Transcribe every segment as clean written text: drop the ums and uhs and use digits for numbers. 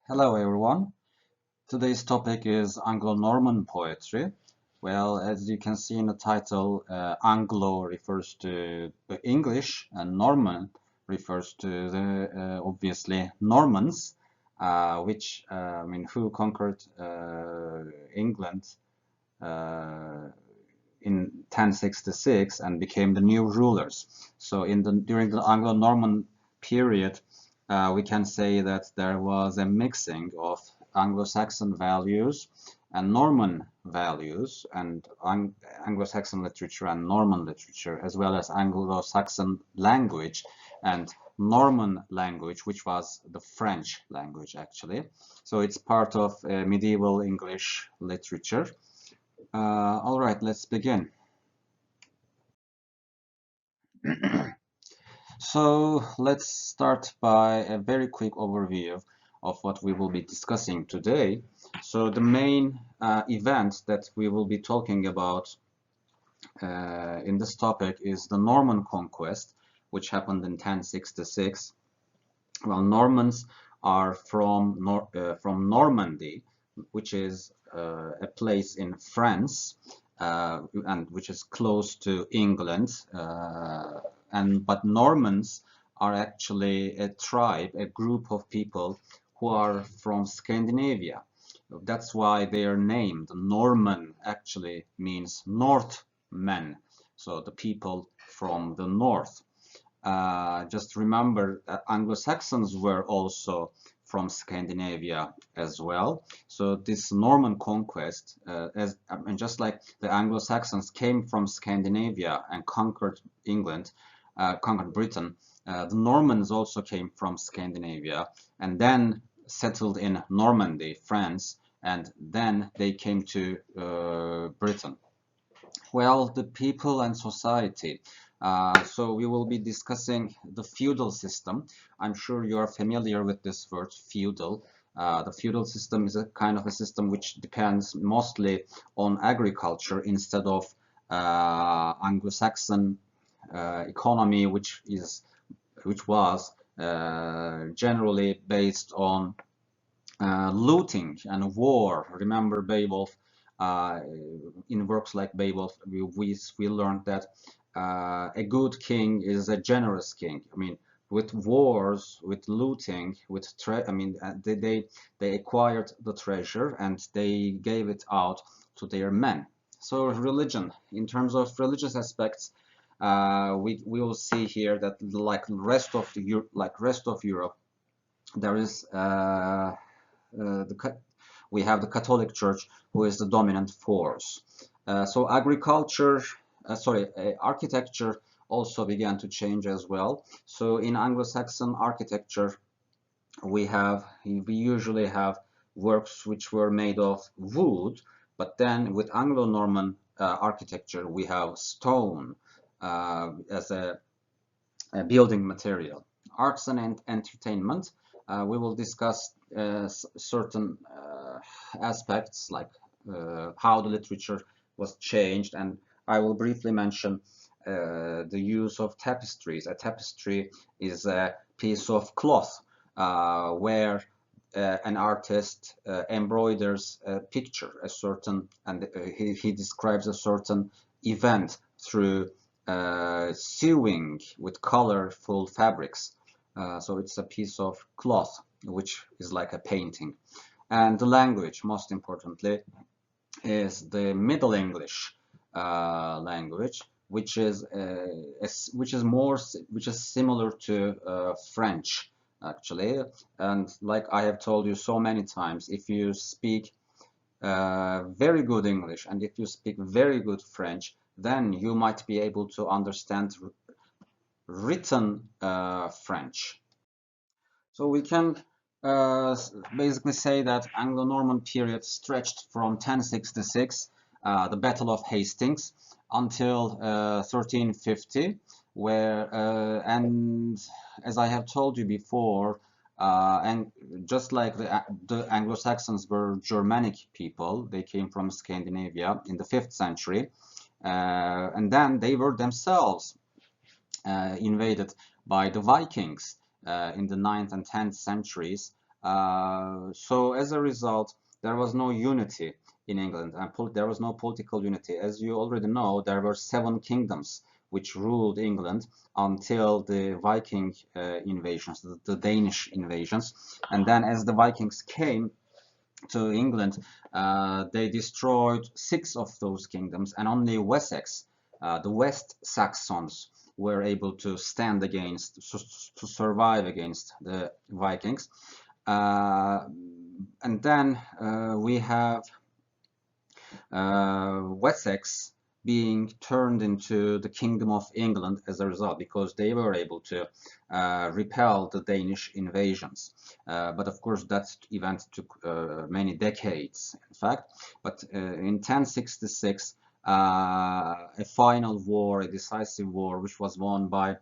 Hello everyone. Today's topic is Anglo-Norman poetry. Well, as you can see in the title, Anglo refers to the English and Norman refers to the obviously Normans, who conquered England uh, in 1066 and became the new rulers. So during the Anglo-Norman period, we can say that there was a mixing of Anglo-Saxon values and Norman values, and Anglo-Saxon literature and Norman literature, as well as Anglo-Saxon language and Norman language, which was the French language actually. So it's part of medieval English literature. All right, let's begin. So let's start by a very quick overview of what we will be discussing today. So the main event that we will be talking about in this topic is the Norman conquest, which happened in 1066. Well, Normans are from Normandy, which is a place in France, and which is close to England. But Normans are actually a tribe, a group of people who are from Scandinavia. That's why they are named. Norman actually means Northmen, so the people from the north. Just remember that Anglo-Saxons were also from Scandinavia as well. So this Norman conquest, just like the Anglo-Saxons came from Scandinavia and conquered England, conquered Britain, the Normans also came from Scandinavia and then settled in Normandy, France, and then they came to Britain. Well, the people and society. So we will be discussing the feudal system. I'm sure you are familiar with this word, feudal. The feudal system is a kind of a system which depends mostly on agriculture instead of Anglo-Saxon economy, which was generally based on looting and war. Remember Beowulf? In works like Beowulf, we learned that a good king is a generous king. I mean, with wars, with looting, they acquired the treasure and they gave it out to their men. So religion, in terms of religious aspects, we will see here that like rest of Europe, there is we have the Catholic Church, who is the dominant force. So architecture also began to change as well. So in Anglo-Saxon architecture, we usually have works which were made of wood, but then with Anglo-Norman architecture, we have stone as a building material. Arts and entertainment, we will discuss certain aspects like how the literature was changed, and I will briefly mention the use of tapestries. A tapestry is a piece of cloth where an artist embroiders a picture, he describes a certain event through sewing with colorful fabrics. So it's a piece of cloth, which is like a painting. And the language, most importantly, is the Middle English language, which is similar to French, actually. And like I have told you so many times, if you speak very good English and if you speak very good French, then you might be able to understand written French. So we can basically say that Anglo-Norman period stretched from 1066, the Battle of Hastings, until 1350, and as I have told you before, and just like the Anglo-Saxons were Germanic people, they came from Scandinavia in the 5th century, and then they were themselves invaded by the Vikings in the 9th and 10th centuries, So as a result, there was no unity in England, and there was no political unity. As you already know, there were 7 kingdoms which ruled England until the Viking invasions, the Danish invasions. And then as the Vikings came to England, they destroyed 6 of those kingdoms, and only Wessex, the West Saxons, were able to stand against, to survive against the Vikings. And then we have Wessex being turned into the Kingdom of England as a result, because they were able to repel the Danish invasions. But of course, that event took many decades, in fact. But in 1066, a final war, a decisive war, which was won by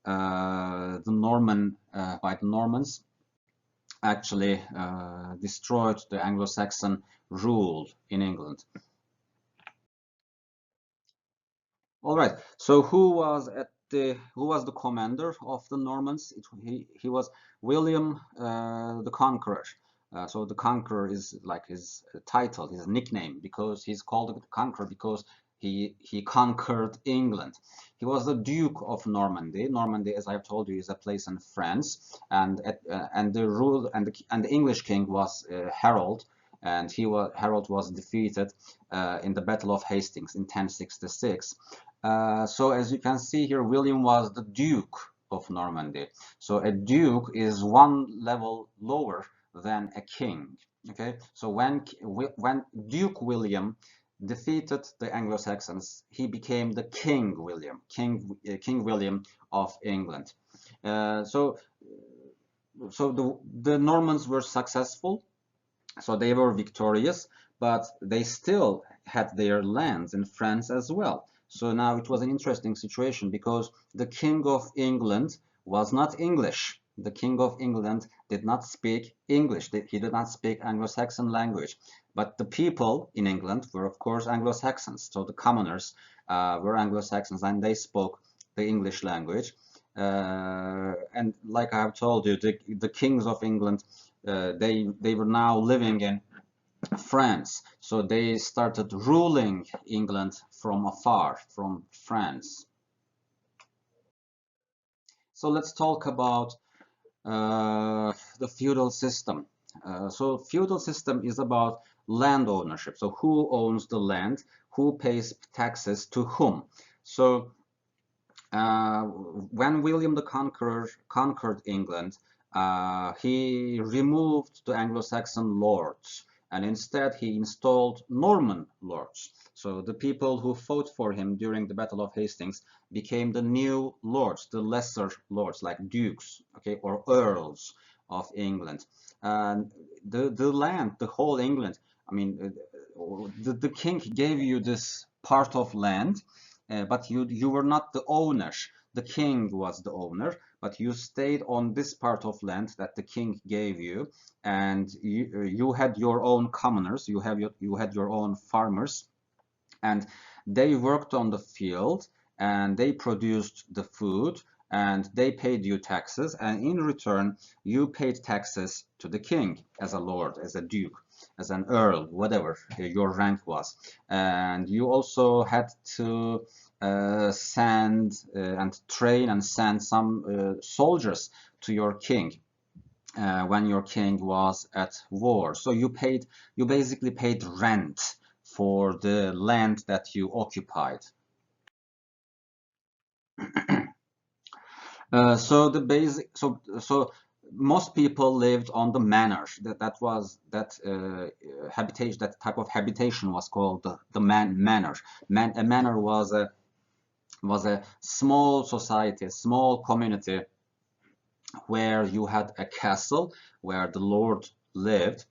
the Normans, actually destroyed the Anglo-Saxon rule in England. All right. So who was the commander of the Normans? He was William the Conqueror. So the Conqueror is like his title, his nickname, because he's called the Conqueror because he conquered England. He was the Duke of Normandy. Normandy, as I've told you, is a place in France, and the English king was Harold, and Harold was defeated in the Battle of Hastings in 1066. So as you can see here, William was the Duke of Normandy. So a duke is one level lower than a king. Okay, so when Duke William defeated the Anglo-Saxons, he became the King William, King William of England. So the Normans were successful, so they were victorious, but they still had their lands in France as well. So now it was an interesting situation because the King of England was not English. The King of England did not speak English. He did not speak Anglo-Saxon language. But the people in England were, of course, Anglo-Saxons. So the commoners were Anglo-Saxons, and they spoke the English language. And like I have told you, the kings of England, they were now living in France, so they started ruling England from afar, from France. So let's talk about the feudal system. So feudal system is about land ownership. So who owns the land? Who pays taxes to whom? So when William the Conqueror conquered England, he removed the Anglo-Saxon lords, and instead he installed Norman lords. So the people who fought for him during the Battle of Hastings became the new lords, the lesser lords, like dukes, okay, or earls of England. And the land, the whole England, I mean, the king gave you this part of land, but you were not the owner. The king was the owner, but you stayed on this part of land that the king gave you, and you had your own commoners, you had your own farmers, and they worked on the field, and they produced the food, and they paid you taxes, and in return you paid taxes to the king as a lord, as a duke, as an earl, whatever your rank was. And you also had to send and train and send some soldiers to your king when your king was at war. So you basically paid rent for the land that you occupied. So the basic, so most people lived on the manor. Habitation, that type of habitation was called the manor. A manor was a small society, a small community where you had a castle where the lord lived,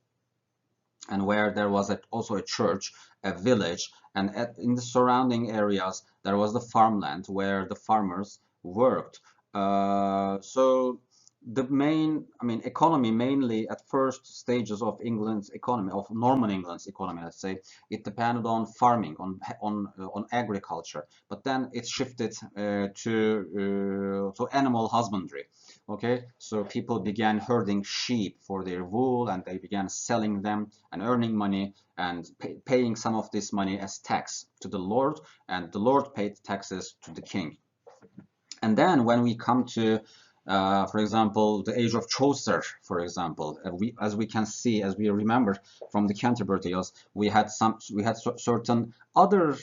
and where there was also a church, a village, and in the surrounding areas there was the farmland where the farmers worked. So the main, I mean, economy mainly at first stages of England's economy, of Norman England's economy, let's say, it depended on farming, on agriculture. But then it shifted to animal husbandry. Okay, so people began herding sheep for their wool, and they began selling them and earning money and paying some of this money as tax to the Lord, and the Lord paid taxes to the king. And then when we come to, for example, the age of Chaucer, for example, as we can see, as we remember from the Canterbury Tales, we had certain other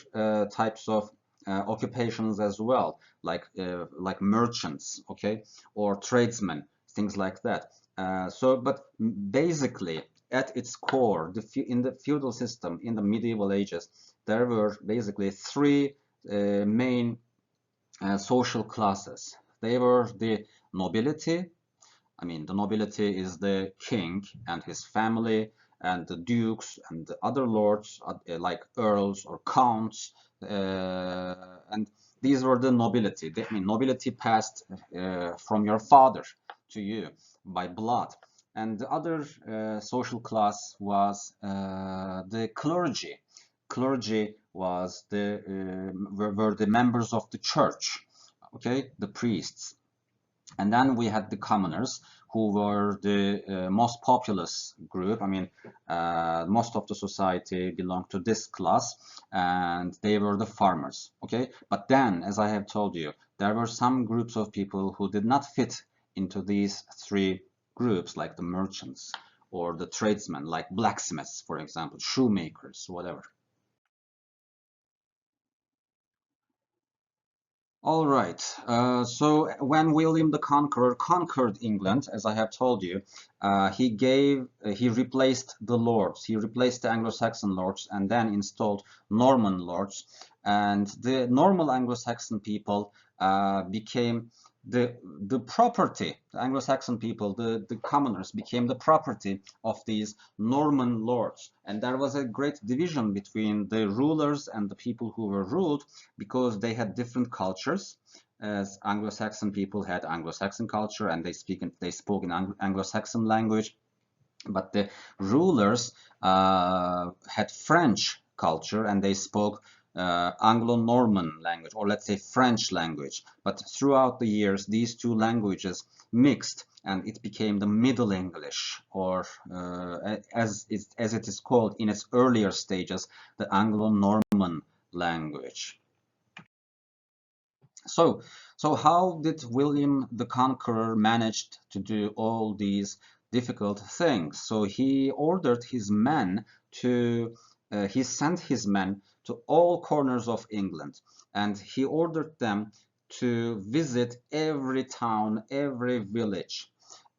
types of occupations as well, like merchants, okay, or tradesmen, things like that. But basically, at its core, in the feudal system, in the medieval ages, there were basically three main social classes. They were the nobility. I mean, the nobility is the king and his family, and the dukes and the other lords, like earls or counts, and these were the nobility. I mean, nobility passed from your father to you by blood. And the other social class was the clergy. Clergy was were the members of the church, okay, the priests. And then we had the commoners, who were the most populous group. I mean, most of the society belonged to this class, and they were the farmers. Okay, but then, as I have told you, there were some groups of people who did not fit into these three groups, like the merchants or the tradesmen, like blacksmiths, for example, shoemakers, whatever. All right. So when William the Conqueror conquered England, as I have told you, he replaced the lords. He replaced the Anglo-Saxon lords and then installed Norman lords. And the normal Anglo-Saxon people became the property. The Anglo-Saxon people, the commoners, became the property of these Norman lords. And there was a great division between the rulers and the people who were ruled, because they had different cultures. As Anglo-Saxon people had Anglo-Saxon culture, and they spoke in Anglo-Saxon language. But the rulers had French culture, and they spoke Anglo-Norman language, or let's say French language. But throughout the years, these two languages mixed, and it became the Middle English, or as it is called in its earlier stages, the Anglo-Norman language. So, so how did William the Conqueror manage to do all these difficult things? So he ordered his men to, he sent his men to all corners of England, and he ordered them to visit every town, every village,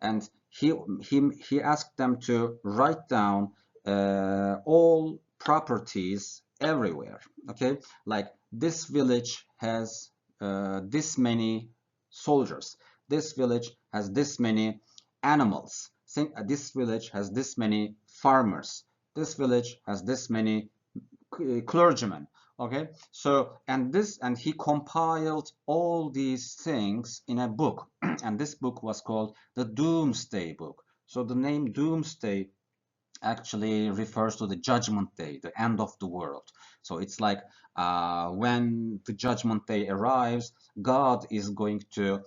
and he asked them to write down all properties everywhere. Okay, like this village has this many soldiers. This village has this many animals. This village has this many farmers. This village has this many clergymen. Okay, so and he compiled all these things in a book, and this book was called the Doomsday Book. So the name Doomsday actually refers to the judgment day, the end of the world. So it's like when the judgment day arrives, God is going to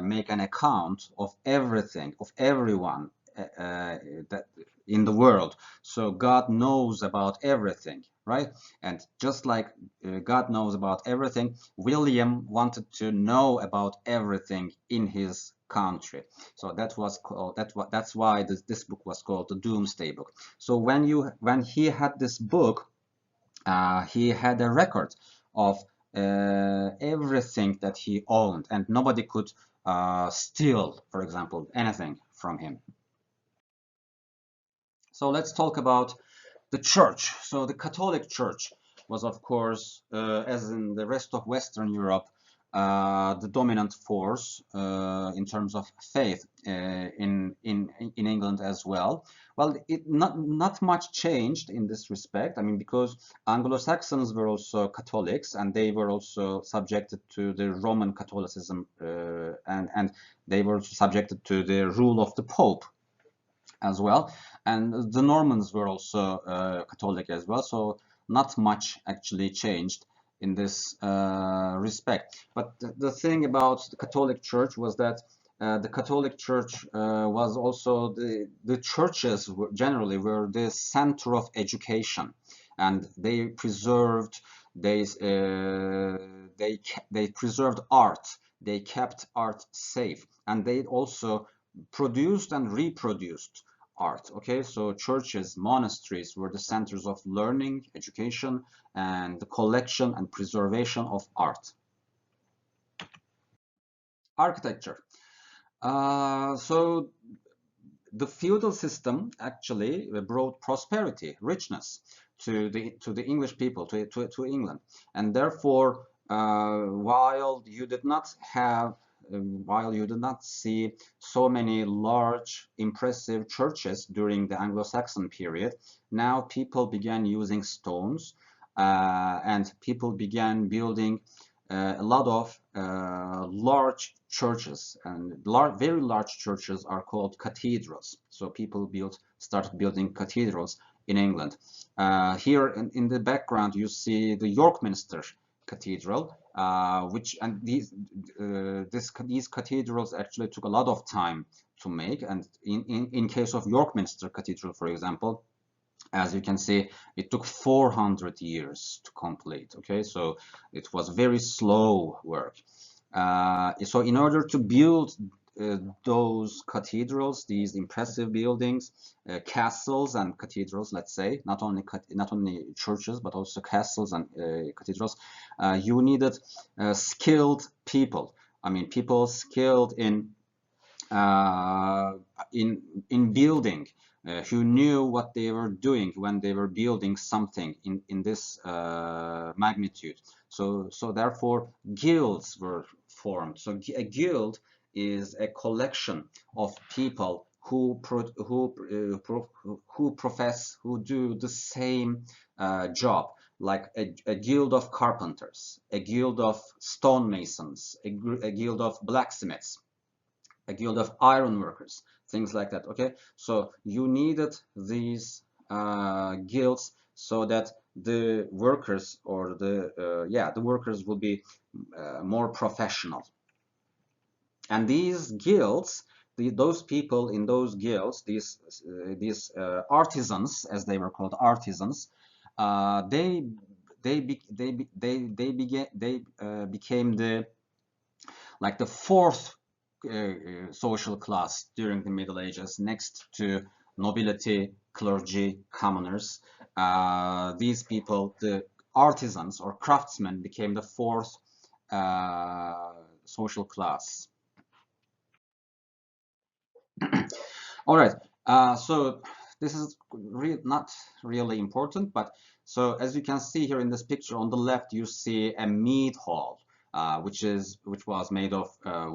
make an account of everything, of everyone that in the world. So God knows about everything, right? And just like God knows about everything, William wanted to know about everything in his country. So that was called, that's why this book was called the Doomsday Book. So when he had this book, he had a record of everything that he owned, and nobody could steal, for example, anything from him. So let's talk about the church. So the Catholic Church was, of course, as in the rest of Western Europe, the dominant force in terms of faith in England as well. Well, not much changed in this respect. I mean, because Anglo-Saxons were also Catholics, and they were also subjected to the Roman Catholicism, and they were subjected to the rule of the Pope as well. And the Normans were also Catholic as well, so not much actually changed in this respect. But the thing about the Catholic Church was that the Catholic Church was also the churches generally were the center of education, and they preserved they preserved art. They kept art safe, and they also produced and reproduced art. Okay, so churches, monasteries were the centers of learning, education, and the collection and preservation of art. Architecture. So the feudal system actually brought prosperity, richness to the English people, to England, and therefore, while you did not see so many large, impressive churches during the Anglo-Saxon period, now people began using stones, and people began building a lot of large churches, and very large churches are called cathedrals. So people started building cathedrals in England. Here in the background, you see the York Minster Cathedral, these cathedrals actually took a lot of time to make. And in case of York Minster Cathedral, for example, as you can see, it took 400 years to complete. Okay, so it was very slow work. So in order to build those cathedrals, these impressive buildings, castles and cathedrals, let's say, not only churches but also castles and cathedrals, you needed skilled people. I mean, people skilled in building, who knew what they were doing when they were building something in this magnitude. So therefore, guilds were formed. So a guild is a collection of people who do the same job, like a guild of carpenters, a guild of stonemasons, a guild of blacksmiths, a guild of iron workers, things like that. Okay, so you needed these guilds so that the workers, or the workers, will be more professional. And these guilds, those people in those guilds, these artisans, as they were called, artisans, they became the fourth social class during the Middle Ages, next to nobility, clergy, commoners. These people, the artisans or craftsmen, became the fourth social class. All right, so this is not really important, but so as you can see here in this picture on the left, you see a mead hall, which was made of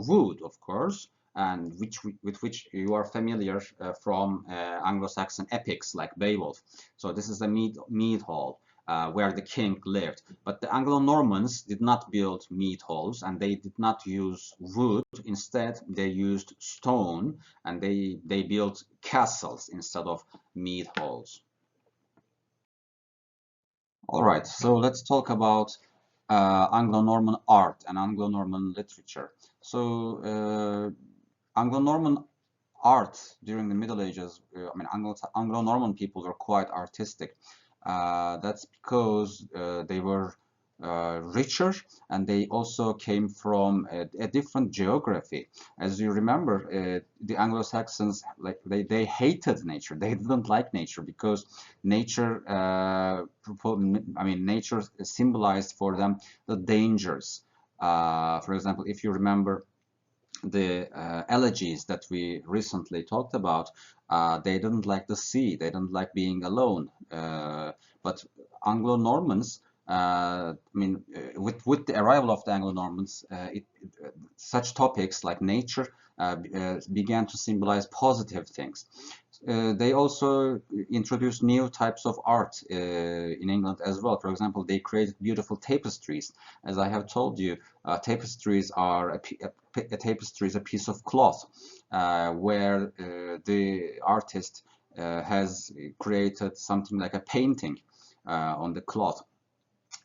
wood, of course, and with which you are familiar from Anglo-Saxon epics like Beowulf. So this is a mead hall where the king lived. But the Anglo-Normans did not build mead halls, and they did not use wood. Instead, they used stone, and they built castles instead of mead halls. All right, so let's talk about Anglo-Norman art and Anglo-Norman literature. So Anglo-Norman art during the Middle Ages, I mean, Anglo-Norman people were quite artistic. That's because they were richer, and they also came from a different geography. As you remember, the Anglo-Saxons, like they hated nature. They didn't like nature because nature, nature symbolized for them the dangers. For example, if you remember the elegies that we recently talked about, they didn't like the sea, they didn't like being alone. But Anglo-Normans with the arrival of the Anglo-Normans, such topics like nature began to symbolize positive things. They also introduced new types of art in England as well. For example, they created beautiful tapestries. As I have told you, tapestries are a tapestry is a piece of cloth where the artist has created something like a painting on the cloth.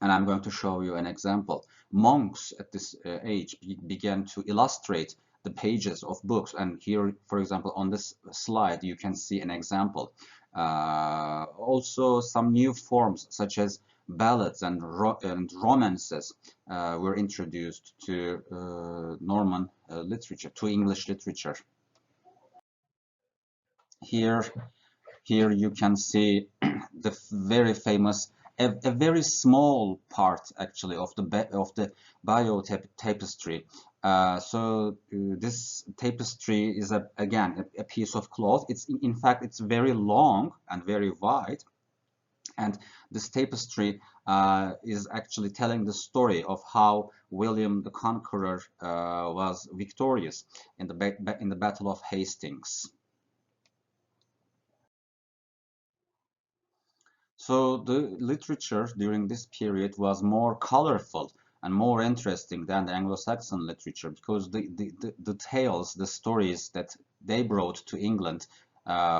And I'm going to show you an example. Monks at this age began to illustrate the pages of books. And here, for example, on this slide, you can see an example. Also, some new forms such as ballads and romances were introduced to Norman literature, to English literature. Here you can see the very famous, a very small part actually of the bio tapestry. This tapestry is again a piece of cloth. It's in fact it's very long and very wide, and this tapestry is actually telling the story of how William the Conqueror was victorious in the Battle of Hastings. So the literature during this period was more colorful and more interesting than the Anglo-Saxon literature, because the tales, the stories that they brought to England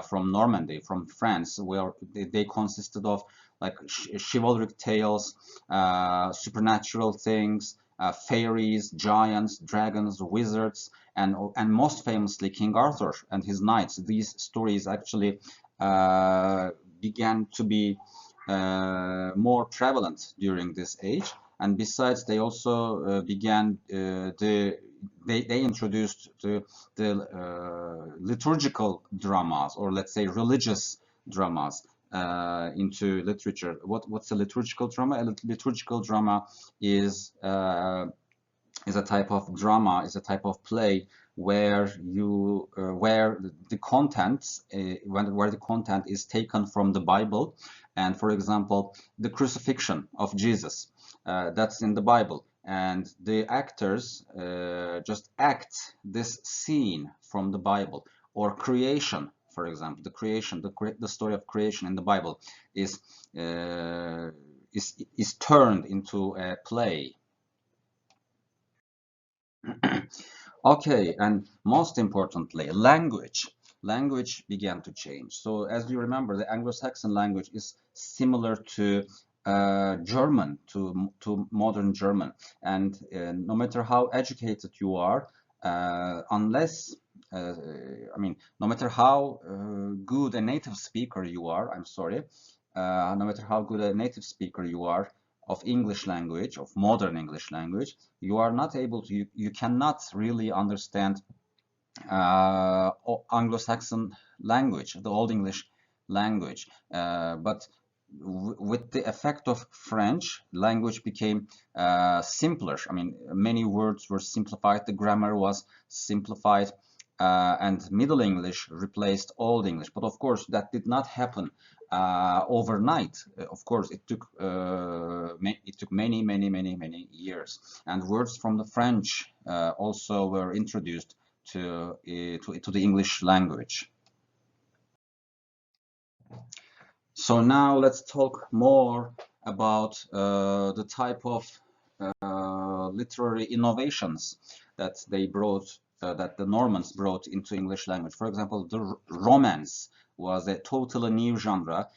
from Normandy, from France, where they consisted of like chivalric tales, supernatural things, fairies, giants, dragons, wizards, and most famously King Arthur and his knights. These stories actually began to be more prevalent during this age, and besides, they also began they introduced the liturgical dramas, or let's say religious dramas, into literature. What's a liturgical drama? A liturgical drama is a type of drama, is a type of play where where the content where the content is taken from the Bible, and for example, the crucifixion of Jesus, that's in the Bible, and the actors just act this scene from the Bible. Or creation, for example, the story of creation in the Bible is turned into a play. Okay, and most importantly, language. Language began to change. So as you remember, the Anglo-Saxon language is similar to German, to modern German. And no matter how educated you are, unless, no matter how good a native speaker you are, I'm sorry, no matter how good a native speaker you are, of English language, of modern English language, you are not able to, you cannot really understand Anglo-Saxon language, the Old English language. But with the effect of French, language became simpler. I mean, many words were simplified, the grammar was simplified, and Middle English replaced Old English. But of course, that did not happen overnight. Of course, it took many years, and words from the French also were introduced to the English language. So now let's talk more about the type of literary innovations that they brought, that the Normans brought into English language. For example, the romance was a totally new genre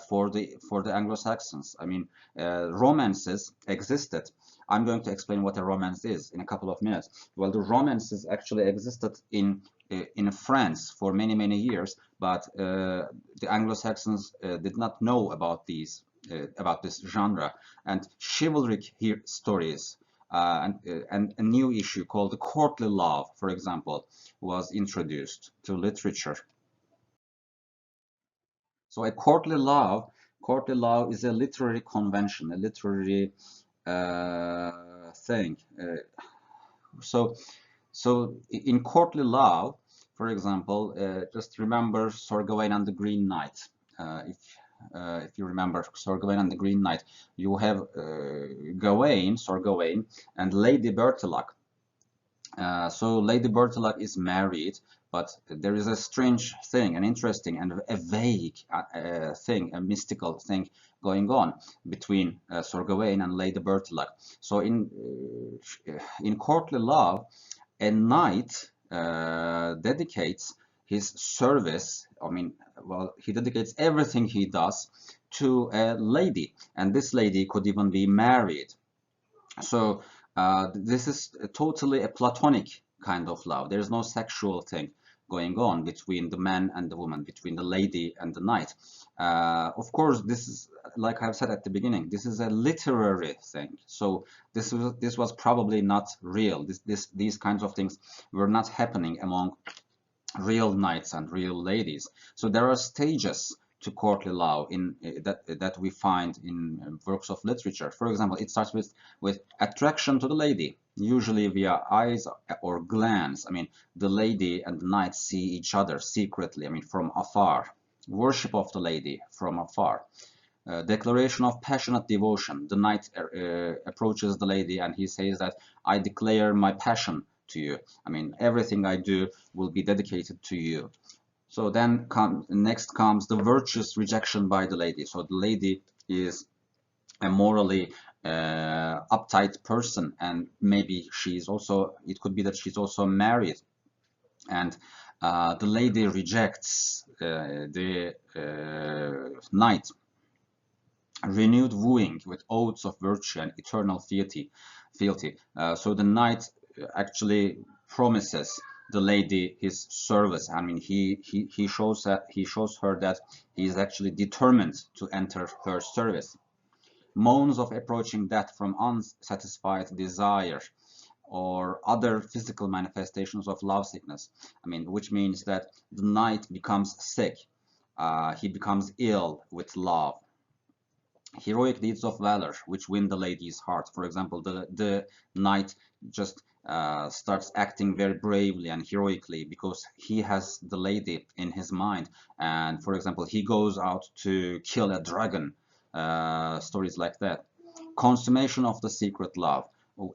for the Anglo-Saxons. I mean, romances existed. I'm going to explain what a romance is in a couple of minutes. Well, the romances actually existed in France for many years, but the Anglo-Saxons did not know about about this genre. And chivalric stories and a new issue called the courtly love, for example, was introduced to literature. So a courtly love is a literary convention, a literary thing. So in courtly love, for example, just remember Sir Gawain and the Green Knight. If if you remember Sir Gawain and the Green Knight, you have Gawain, Sir Gawain, and Lady Bertilac. So Lady Bertilac is married, but there is a strange thing, an interesting and a vague thing, a mystical thing going on between Sir Gawain and Lady Bertilac. So in courtly love, a knight dedicates his service, I mean, well, he dedicates everything he does to a lady, and this lady could even be married. So this is totally a platonic kind of love. There is no sexual thing going on between the man and the woman, between the lady and the knight. Of course, this is, like I've said at the beginning, this is a literary thing. So this was probably not real. These kinds of things were not happening among real knights and real ladies. So there are stages to courtly love in that we find in works of literature. For example, it starts with attraction to the lady, usually via eyes or glance. I mean, the lady and the knight see each other secretly, I mean, from afar. Worship of the lady from afar. Declaration of passionate devotion. The knight approaches the lady and he says that I declare my passion to you. I mean, everything I do will be dedicated to you. So then next comes the virtuous rejection by the lady. So the lady is a morally uptight person, and maybe she's also, it could be that she's also married, and the lady rejects the knight. Renewed wooing with oaths of virtue and eternal fealty. So the knight actually promises the lady his service. I mean, he shows her that he is actually determined to enter her service. Moans of approaching death from unsatisfied desire or other physical manifestations of love sickness. I mean, which means that the knight becomes sick. He becomes ill with love. Heroic deeds of valor which win the lady's heart. For example, the knight just starts acting very bravely and heroically because he has the lady in his mind, and for example he goes out to kill a dragon, stories like that. Consummation of the secret love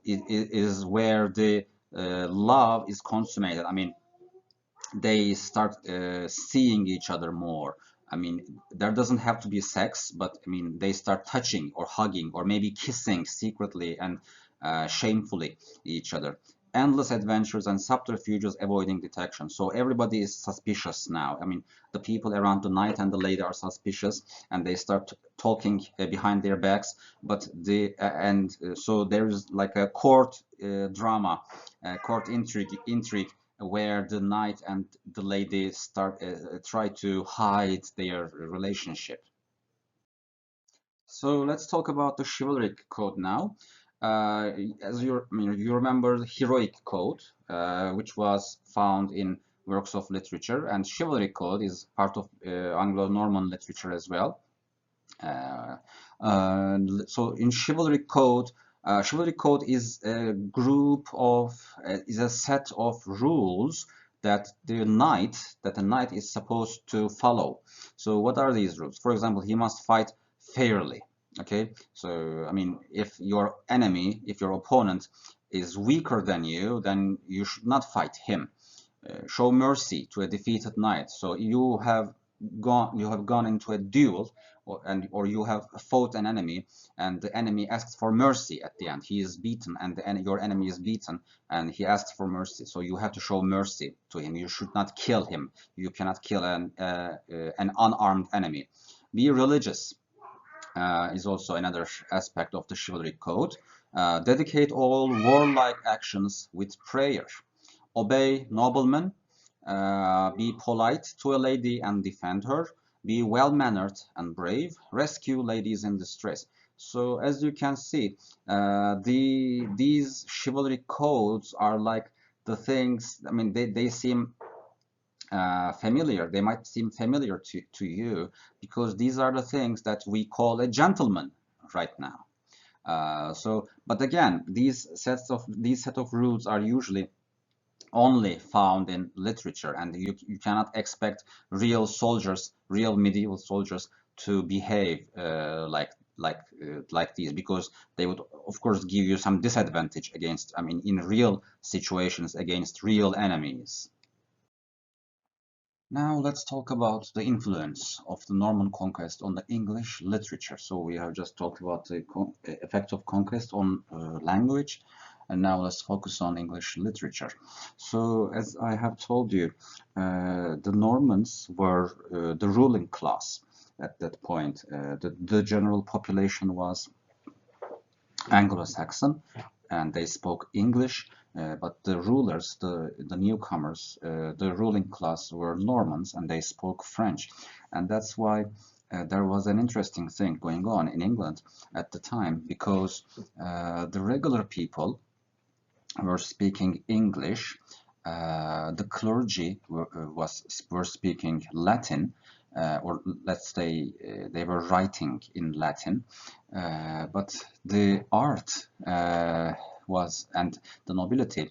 is where the love is consummated. I mean, they start seeing each other more. I mean, there doesn't have to be sex, but I mean, they start touching or hugging or maybe kissing secretly and shamefully each other. Endless adventures and subterfuges avoiding detection. So everybody is suspicious now. I mean, the people around the knight and the lady are suspicious, and they start talking behind their backs. But so there's like a court drama, court intrigue where the knight and the lady start try to hide their relationship. So let's talk about the chivalric code now. As you remember the heroic code, which was found in works of literature, and chivalric code is part of Anglo-Norman literature as well. So in chivalry code is a group of is a set of rules that a knight is supposed to follow. So what are these rules? For example, he must fight fairly. Okay, so I mean, if your enemy, if your opponent is weaker than you, then you should not fight him. Show mercy to a defeated knight. So you have gone into a duel, or you have fought an enemy, and the enemy asks for mercy at the end. He is beaten, and your enemy is beaten, and he asks for mercy. So you have to show mercy to him. You should not kill him. You cannot kill an unarmed enemy. Be religious is also another aspect of the chivalry code. Dedicate all warlike actions with prayer. Obey noblemen, be polite to a lady and defend her, be well-mannered and brave, rescue ladies in distress. So as you can see, these chivalry codes are like the things, I mean, they seem familiar. They might seem familiar to you because these are the things that we call a gentleman right now. But again, these set of rules are usually only found in literature, and you cannot expect real soldiers, real medieval soldiers, to behave like these, because they would of course give you some disadvantage against, I mean, in real situations against real enemies. Now let's talk about the influence of the Norman conquest on the English literature. So we have just talked about the effect of conquest on language, and now let's focus on English literature. So as I have told you, the Normans were the ruling class at that point. The general population was Anglo-Saxon, and they spoke English, but the rulers, the newcomers, the ruling class were Normans, and they spoke French. And that's why there was an interesting thing going on in England at the time, because the regular people were speaking English, the clergy were speaking Latin, or let's say they were writing in Latin, but the art and the nobility,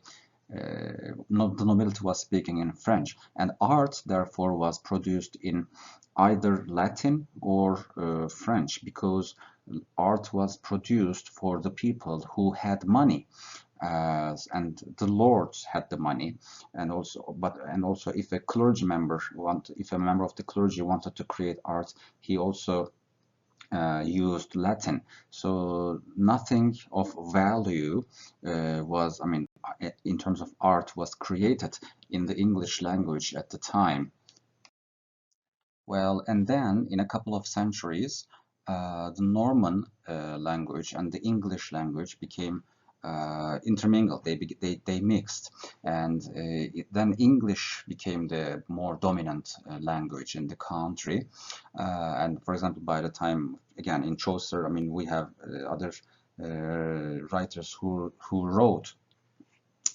the nobility was speaking in French, and art therefore was produced in either Latin or French, because art was produced for the people who had money. And the lords had the money, and also if a clergy member if a member of the clergy wanted to create art, he also used Latin. So nothing of value was, I mean, in terms of art, was created in the English language at the time. Well, and then in a couple of centuries, the Norman language and the English language became intermingled. They mixed, and then English became the more dominant language in the country. And for example, by the time, again, in Chaucer, I mean, we have other writers who wrote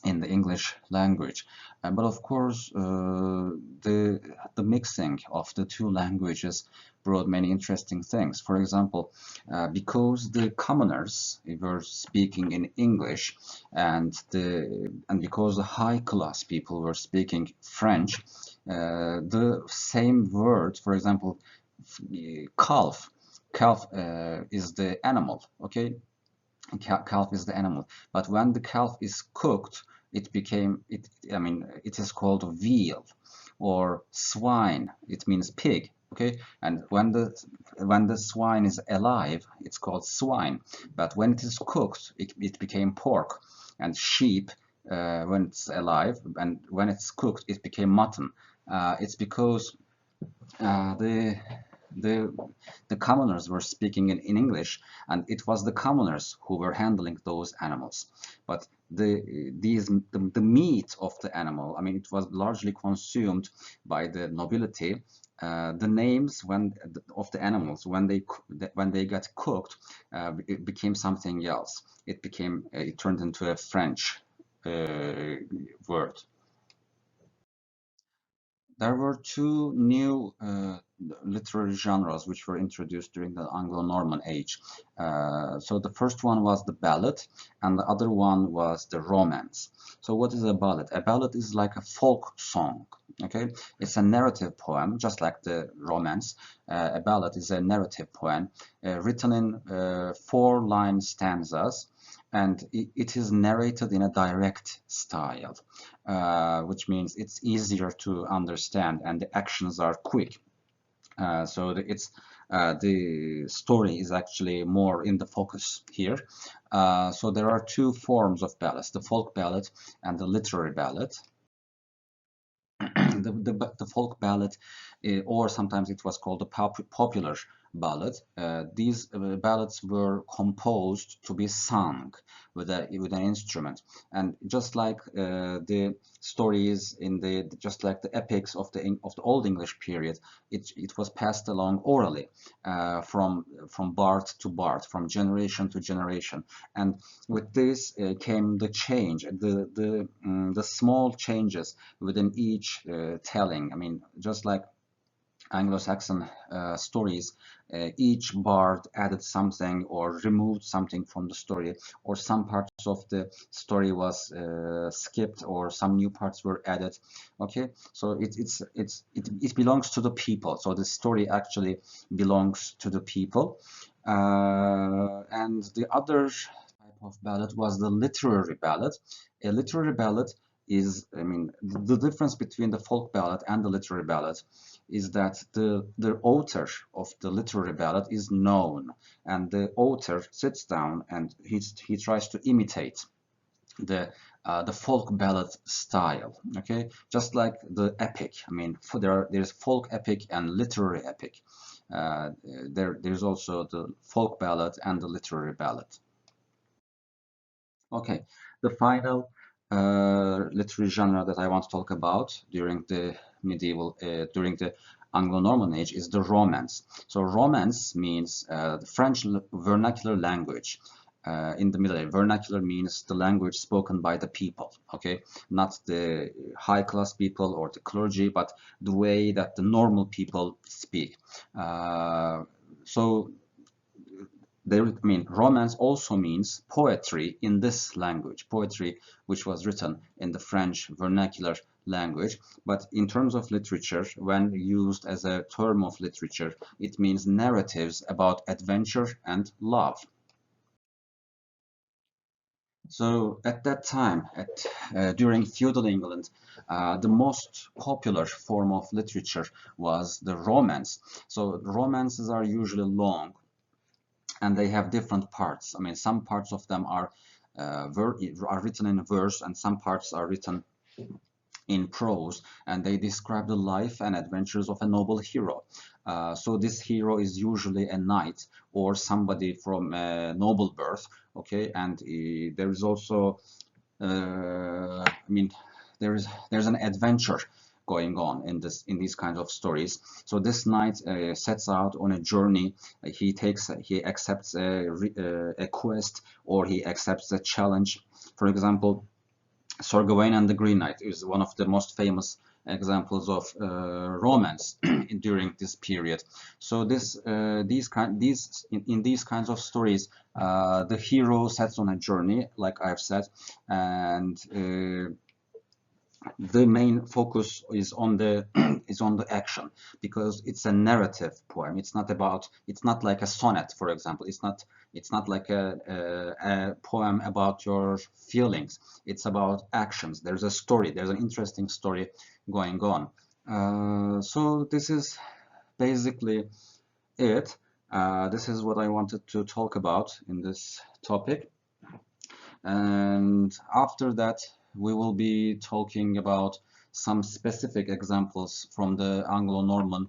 in the English language, but of course the mixing of the two languages brought many interesting things. For example, because the commoners were speaking in English, and because the high class people were speaking French, the same word, for example, calf, is the animal, okay? Calf is the animal, but when the calf is cooked, I mean, it is called veal, or swine, it means pig, okay? And when the swine is alive, it's called swine, but when it is cooked, it became pork. And sheep, when it's alive, and when it's cooked, it became mutton. It's because the commoners were speaking in English, and it was the commoners who were handling those animals. But the meat of the animal, I mean, it was largely consumed by the nobility. The names of the animals, when they got cooked, it became something else. It turned into a French word. There were two new literary genres which were introduced during the Anglo-Norman age. So the first one was the ballad, and the other one was the romance. So what is a ballad? A ballad is like a folk song. Okay, it's a narrative poem, just like the romance. A ballad is a narrative poem written in 4-line stanzas, and it is narrated in a direct style, which means it's easier to understand, and the actions are quick. So the story is actually more in the focus here. So there are two forms of ballads: the folk ballad and the literary ballad. The folk ballad, or sometimes it was called the popular ballad. These ballads were composed to be sung with an instrument, and just like the stories just like the epics of the Old English period, it was passed along orally, from bard to bard, from generation to generation. And with this came the change, the small changes within each telling. I mean, just like Anglo-Saxon stories, each bard added something or removed something from the story, or some parts of the story was skipped, or some new parts were added. Okay, so it belongs to the people. So the story actually belongs to the people. And the other type of ballad was the literary ballad. A literary ballad is, I mean, the difference between the folk ballad and the literary ballad is that the author of the literary ballad is known, and the author sits down and he tries to imitate the folk ballad style. Okay, just like the epic. I mean, there's folk epic and literary epic. There's also the folk ballad and the literary ballad. Okay, the final literary genre that I want to talk about during the during the Anglo-Norman age is the Romance. So Romance means the French vernacular language. In the Middle Age, vernacular means the language spoken by the people, okay? Not the high-class people or the clergy, but the way that the normal people speak. So I mean, Romance also means poetry in this language, poetry which was written in the French vernacular language. But in terms of literature, when used as a term of literature, it means narratives about adventure and love. So at that time, during feudal England, the most popular form of literature was the Romance. So romances are usually long, and they have different parts. I mean, some parts of them are written in verse, and some parts are written in prose, and they describe the life and adventures of a noble hero. So this hero is usually a knight or somebody from a noble birth. Okay, and there is also, I mean, there's an adventure going on in these kinds of stories. So this knight sets out on a journey. He accepts a quest, or he accepts a challenge. For example, Sir Gawain and the Green Knight is one of the most famous examples of romance during this period. So in these kinds of stories, the hero sets on a journey, like I've said, and the main focus is on the is on the action, because it's a narrative poem. It's not like a sonnet, for example. It's not like a poem about your feelings. It's about actions. There's a story. There's an interesting story going on. So this is basically it. This is what I wanted to talk about in this topic. And after that, we will be talking about some specific examples from the Anglo-Norman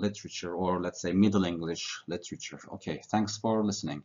literature, or let's say Middle English literature. Okay, thanks for listening.